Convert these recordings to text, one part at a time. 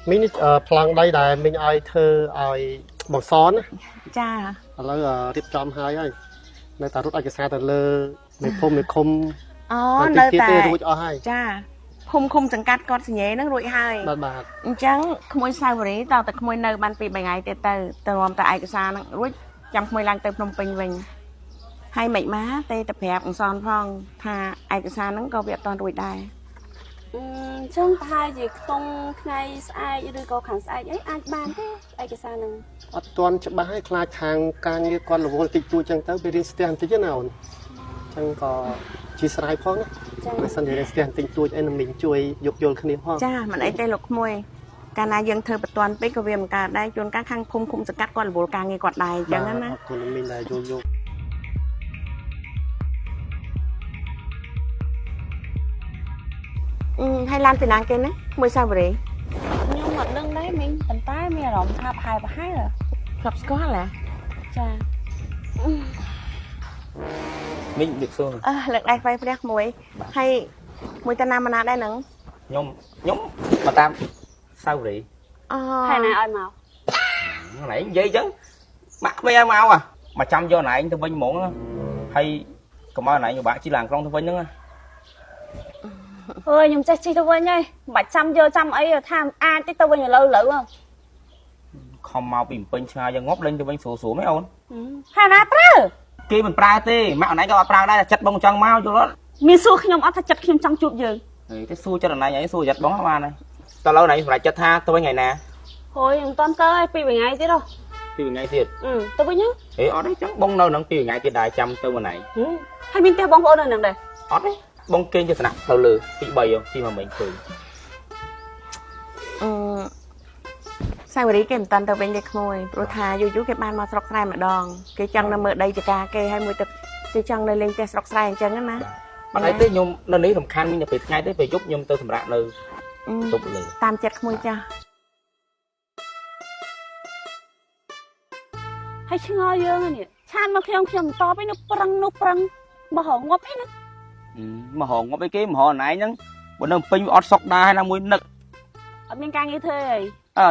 មីនេះប្លង់ដីដែលមីងឲ្យធ្វើឲ្យបងសនចាឥឡូវរៀបចំហើយនៅតែរត់ឯកសារទៅលើមេភូមិមេឃុំអូនៅតែរួចអស់ហើយចាភូមិឃុំសង្កាត់គាត់សញ្ញេហ្នឹងរួចហើយបាទអញ្ចឹងក្មួយសាវរីតតែក្មួយនៅបាន2 3ថ្ងៃទៀតទៅរំតែឯកសារហ្នឹងរួចចាំក្មួយឡើងទៅភ្នំពេញវិញហើយមិនម៉ាទេតែប្រាប់អង្សនផងថាឯកសារហ្នឹងក៏វាអត់ទាន់រួចដែរចឹងប្រហែលជាខ្ទង់ថ្ងៃស្អែកឬក៏ខាងស្អែកអីអាចបានទេឯកសារហ្នឹងអត់ទាន់ច្បាស់ឲ្យខ្លាចខាងការងារគាត់រវល់តិចតួចចឹងទៅវារៀនស្ទះបន្តិចណាអូនចឹងក៏ជាស្រ័យផងណាបើសិនជារៀនស្ទះបន្តិចតួចអីនឹងមីងជួយយកយល់គ្នាផងចាមិនអីទេលោកក្មួយកាលណាយើងធ្វើបន្ទាន់ពេកក៏វាមិនកើតដែរជួនកាលខាងភូមិឃុំសង្កាត់គាត់រវល់ការងារគាត់ដែរអញ្ចឹងណាអរគុណមីងដែលយល់យកហើយឡានពីណាគេណាមួយសាវរីខ្ញុំអត់ដឹងដែរមីងប៉ុន្តែមានអារម្មណ៍ថាប្រហែលធ្លាប់ស្គាល់ហ៎ចាមីងនិយាយសួរលើកដៃស្វ័យព្រះមួយហើយមួយតាណាមណាដែរហ្នឹងខ្ញុំមកតាមសាវរីហើយណាឲ្យមកណែនិយាយចឹងបាក់ក្មេងឲ្យមកមកចាំយកណែទៅវិញហ្មងហើយកុំឲ្យណែយកបាក់ជិះឡានក្រុងទៅវិញហ្នឹងអើយខ្ញុំចេះជិះទៅវិញហើយមិនបាច់ចាំយកចាំអីថាអាចតិចទៅវិញឥឡូវខំមកពីពេញឆ្ងាយយ៉ាងងប់លេងទៅវិញស្រួលហ្មងអូនហើយណាប្រើគេមិនប្រើទេម៉ាក់ណែក៏អត់ប្រើដែរចិត្តបងចង់មកយល់អត់មានសួរខ្ញុំអត់ថាចិត្តខ្ញុំចង់ជួបយើងហីទេសួរចិត្តណែអីសួរចិត្តបងបានហើយតើឥឡូវណែសម្រាប់ចិត្តថាទៅវិញថ្ងៃណាហូយខ្ញុំមិនតាន់ទៅហើយ2 ថ្ងៃទៀតហ៎2 ថ្ងៃទៀតទៅវិញហេអត់ទេចឹងបងនៅនឹង2 ថ្ងៃទៀតដែរចាំទៅមួយណៃហើយមានផ្ទះបងប្អូននៅនឹងដែរអត់ទេបងគេងជាស្នាក់ទៅលើទី3ទីមកមិញឃើញសាវរីគេមិនតាន់ទៅវិញទេក្មួយព្រោះថាយូរគេបានមកស្រុកស្រែម្ដងគេចង់នៅមើលដីចកាគេហើយមួយទឹកគេចង់នៅលេងផ្ទះស្រុកស្រែអញ្ចឹងណាអត់អីទេខ្ញុំនៅនេះសំខាន់មីងទៅពេលថ្ងៃទេពេលយប់ខ្ញុំទៅសម្រាប់នៅទប់លើតាមចិត្តក្មួយចាស់ហើយឆ្ងល់យើងនេះឆានមកខ្ញុំតបឯនោះប្រឹងមហងប់ឯណាមហងប់អីគេមហណៃហ្នឹងបើនៅពេញវាអត់សុកដែរហើយណាមួយនឹកអត់មានការងារធ្វើអី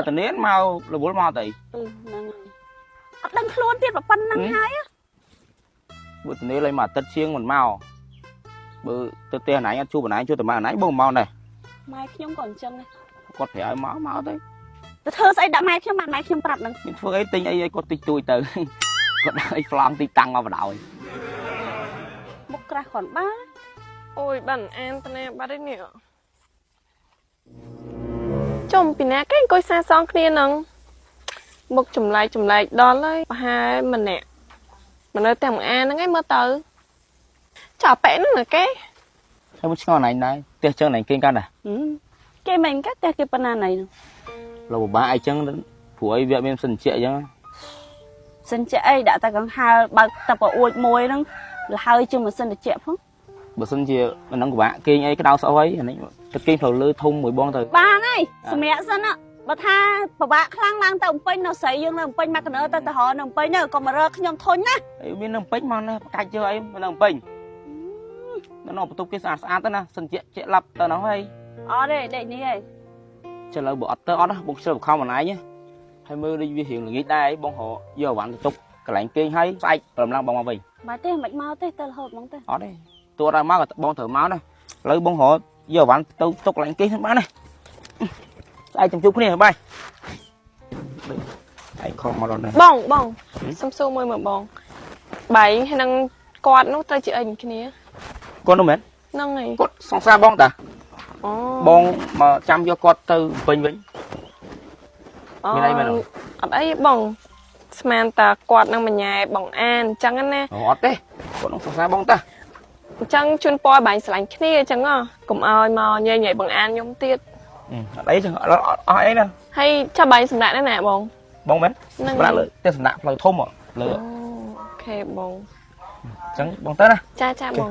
តានានមករវល់មកទៅហ្នឹងហើយអត់ដឹងខ្លួនទៀតប៉ុណ្្នឹងហើយបើតានានលេងមួយអាទិត្យជាងមិនមកបើទៅផ្ទះណៃអត់ជួបណៃជួបតែម៉ែណៃបងមកដែរម៉ែខ្ញុំក៏អញ្ចឹងដែរគាត់ប្រែឲ្យមកទៅធ្វើស្អីដាក់ម៉ែខ្ញុំបានម៉ែខ្ញុំប្រាប់ហ្នឹងមានធ្វើអីទិញអីឲ្យគាត់តិចតួចទៅគាត់ដាក់អីប្លង់ទីតាំងមកបដ ாய் មុខក្រាស់គ្រាន់បានអូយបានអានតាណាបាត់ទេនេះចំពីណាគេអង្គុយសាសងគ្នានឹងមុខចម្លែកដល់ហើយប្រហែលម្នាក់មកនៅទាំងអានហ្នឹងឯងមើលទៅចោលប៉ែហ្នឹងណាគេហើយមកឆ្ងល់ណៃដែរផ្ទះចឹងណៃគេកាន់ដែរគេមិនកាត់ផ្ទះគេប៉ុណ្ណាណៃហ្នឹងលោកបបាអីចឹងព្រោះអីវាមានសិនជាអញ្ចឹងសិនជាអីដាក់តែកង្ហើលបើកតែប្រអួចមួយហ្នឹងលហើយជាម៉ាស៊ីនត្រជាក់ផងបើសិនជាមិនដឹងកបាក់គេងអីក្តៅស្អុយអានេះទៅគេងផ្លូវលើធំមួយបងទៅបានហើយសម្រាប់សិនបើថាពិបាកខ្លាំងឡើងទៅអំពេញនៅស្រីយើងនៅអំពេញមកកណើទៅទៅរនៅអំពេញទៅក៏មករើខ្ញុំធុញណាមាននៅអំពេញមកណាកាច់យកអីនៅអំពេញនៅបន្ទប់គេស្អាតទៅណាសិនជាជាឡាប់ទៅនោះហើយអត់ទេដេកនេះហើយចុះឥឡូវបើអត់ទៅអត់បងជិះបខំអនឯងហើយមើលដូចវារៀងល្ងាចដែរបងរកយកអវ៉ាន់ទៅទុកកន្លែងគេងហើយស្អែកព្រមឡើងបងមកវិញបាទទេមិនមកទេទៅរហូតហ្មងទេអត់ទេទោះដល់មកក៏បងត្រូវមកដែរឥឡូវបងរកយកអវ៉ាន់ទៅទុកកន្លែងគេងបានទេស្អែកជួបគ្នាបាយឯងខំមកដល់នេះបងសុំសួរមួយមើលបងបាយហើយនឹងគាត់នោះត្រូវជាអីគ្នាគាត់នោះមែនហ្នឹងហើយគាត់សង្សារបងតាអូបងមកចាំយកគាត់ទៅពេញវិញមានអីមែនអត់អីបងស្មានតាគាត់នឹងមញ៉ែបងអានអញ្ចឹងណាអត់ទេគាត់នឹងសង្សារបងតាអញ្ចឹងជូនពណ៌បាញ់ស្រឡាញ់គ្នាអញ្ចឹងកុំឲ្យមកញ៉ៃបងអានខ្ញុំទៀតអត់អីចឹងអត់អស់អីណាហើយចាំបាញ់សម្រាប់ណាបងមែនសម្រាប់លើផ្ទះសំណាក់ផ្លូវធំលើអូខេបងអញ្ចឹងបងទៅណាចាបង